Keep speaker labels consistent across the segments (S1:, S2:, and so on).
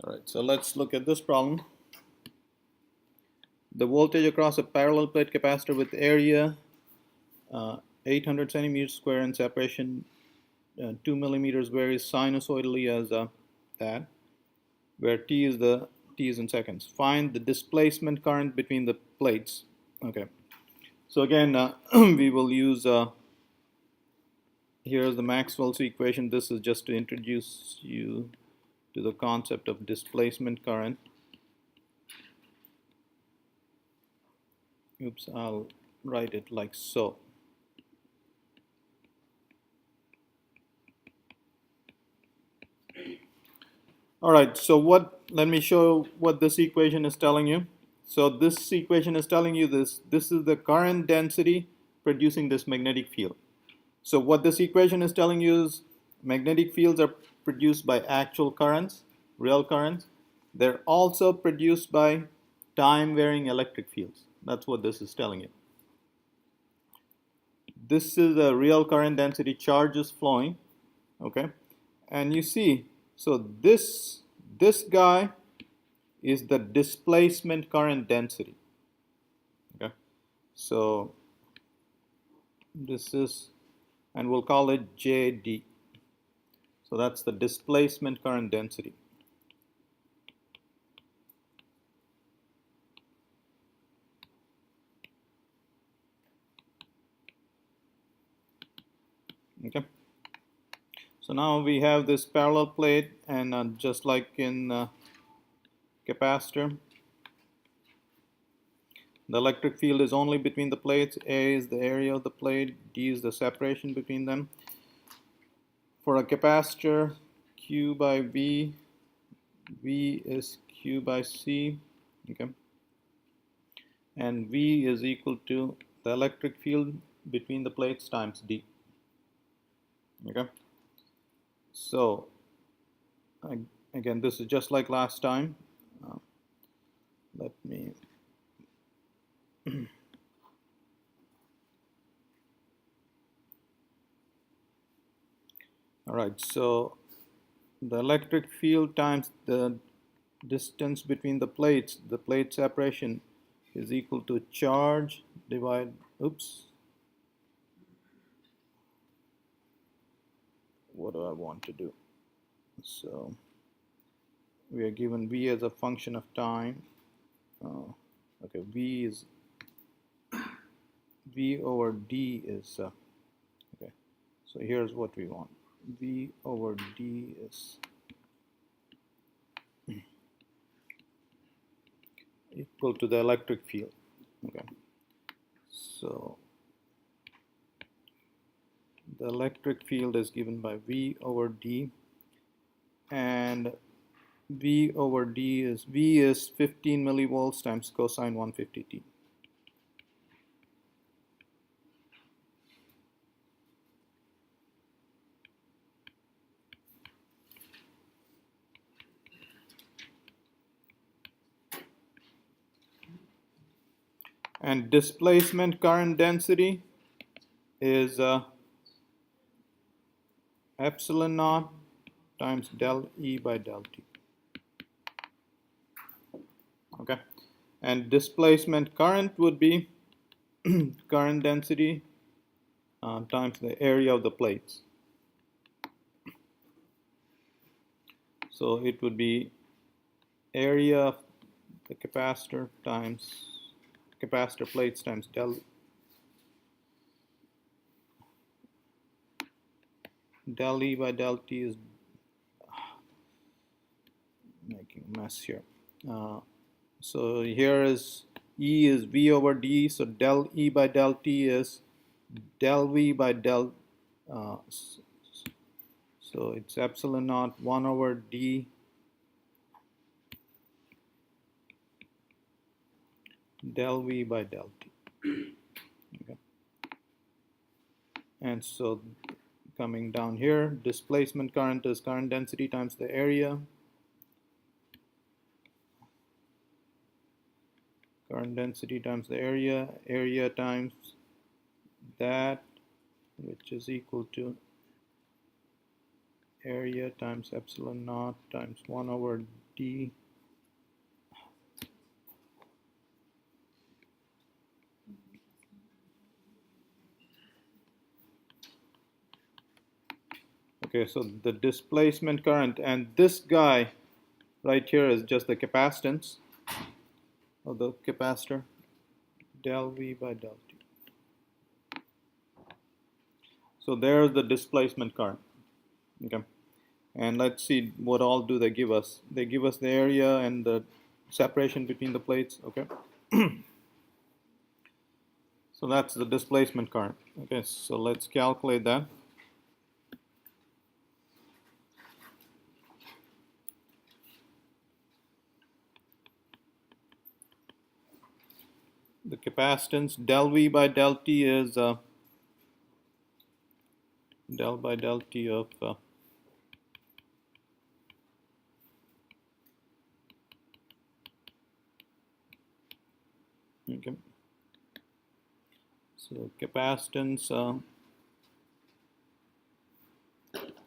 S1: All right, so let's look at this problem. The voltage across a parallel plate capacitor with area 800 centimeters square and separation 2 millimeters varies sinusoidally as that, where t is in seconds. Find the displacement current between the plates. Okay, so again we will use here's the Maxwell's equation. This is just to introduce you to the concept of displacement current. Oops, I'll write it like so. All right, so let me show what this equation is telling you. So this equation is telling you this is the current density producing this magnetic field. So what this equation is telling you is magnetic fields are produced by actual currents, real currents. They're also produced by time-varying electric fields. That's what this is telling you. This is a real current density, charge is flowing, okay? And you see, so this guy is the displacement current density, okay? So this is, and we'll call it JD. So that's the displacement current density. Okay. So now we have this parallel plate, and just like in capacitor, the electric field is only between the plates. A is the area of the plate, D is the separation between them. For a capacitor, Q by V, V is Q by C, okay, and V is equal to the electric field between the plates times D, okay. So again, this is just like last time. Let me all right, so the electric field times the distance between the plate separation is equal to charge divided, oops, what do I want to do? So we are given V as a function of time. Okay, V over D is okay. So here's what we want. V over D is equal to the electric field. Okay, so the electric field is given by V over D, and V over D is, V is 15 millivolts times cosine 150t. And displacement current density is epsilon naught times del E by del T. Okay, and displacement current would be current density times the area of the plates. So it would be area of the capacitor times capacitor plates times del E by del T is making a mess here. So here is E is V over D, so del E by del T is del V by del, so it's epsilon naught 1 over D del V by del T. Okay. And so coming down here, displacement current is current density times the area. Current density times the area times that, which is equal to area times epsilon naught times 1 over D. Okay, so the displacement current, and this guy right here is just the capacitance of the capacitor, del V by del T. So there's the displacement current. Okay, and let's see what all do they give us. They give us the area and the separation between the plates. Okay, so that's the displacement current. Okay, so let's calculate that. The capacitance del V by del T is del by del T of okay. So capacitance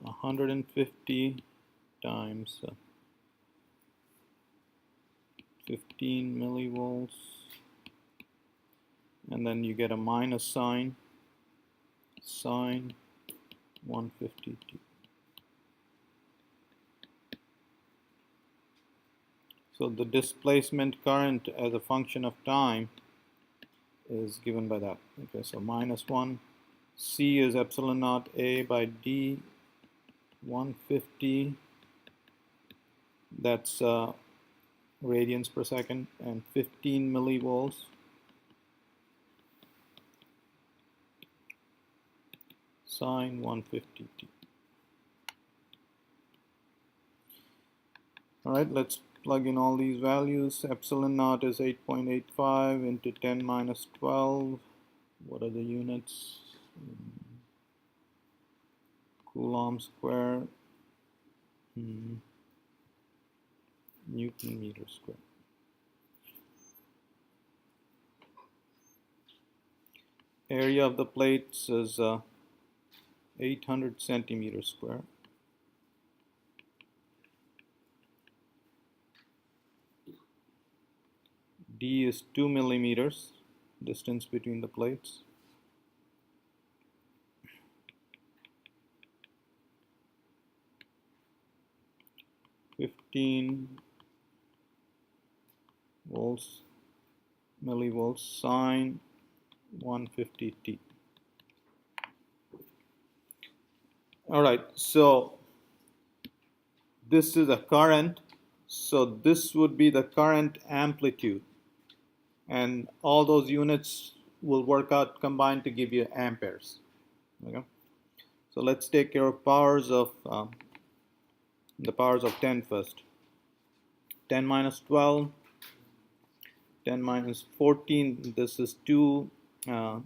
S1: 150 times 15 millivolts, and then you get a minus sign, sine 150 T. So the displacement current as a function of time is given by that. Okay, so minus 1. C is epsilon naught A by D 150. That's radians per second, and 15 millivolts. Sine 150 T. Alright, let's plug in all these values. Epsilon naught is 8.85 into 10 minus 12. What are the units? Coulomb square, Newton meter square. Area of the plates is 800 centimeters square. D is 2 millimeters, distance between the plates. (15 millivolts, sine 150 T. Alright, so this is a current, so this would be the current amplitude, and all those units will work out combined to give you amperes. Okay, so let's take care of powers of the powers of 10 first. 10 minus 12, 10 minus 14, this is 2,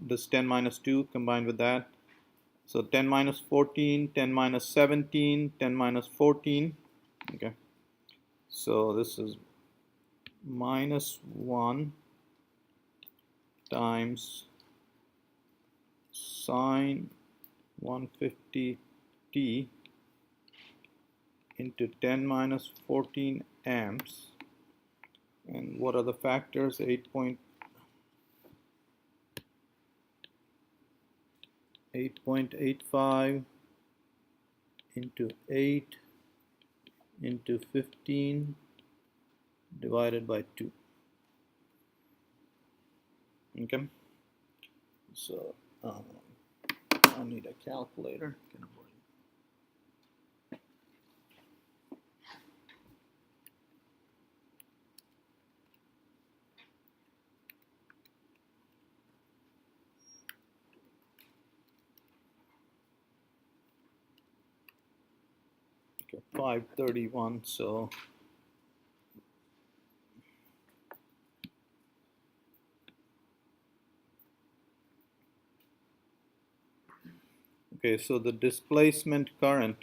S1: this 10 minus 2 combined with that. So 10 minus 14, 10 minus 17, 10 minus 14. Okay, so this is minus 1 times sine 150 T into 10 minus 14 amps. And what are the factors? 8.85 into 8 into 15 divided by 2. Okay, so I need a calculator. Okay, 531. So okay, so the displacement current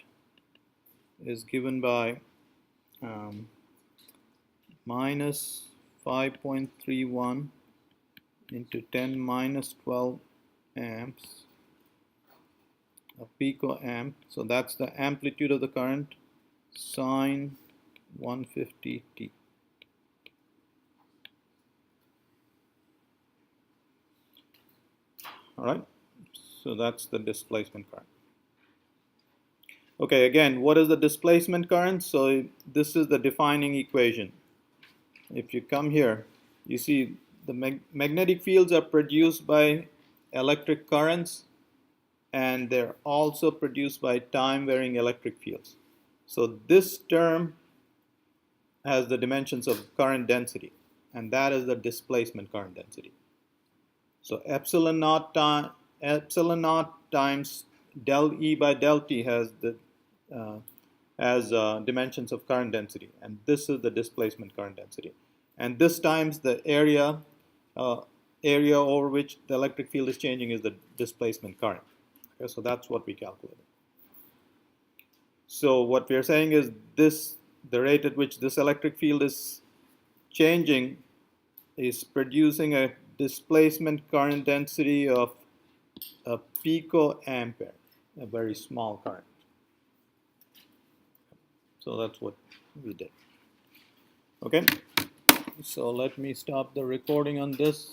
S1: is given by minus 5.31 into 10 minus 12 amps, a picoamp. So that's the amplitude of the current, sine 150T. All right, so that's the displacement current. Okay, again, what is the displacement current? So this is the defining equation. If you come here, you see the magnetic fields are produced by electric currents, and they're also produced by time-varying electric fields. So this term has the dimensions of current density, and that is the displacement current density. So epsilon naught times del E by del T has the dimensions of current density, and this is the displacement current density. And this times the area over which the electric field is changing is the displacement current. Okay, so that's what we calculated. So what we are saying is the rate at which this electric field is changing is producing a displacement current density of a picoampere, a very small current. So that's what we did. Okay, so let me stop the recording on this.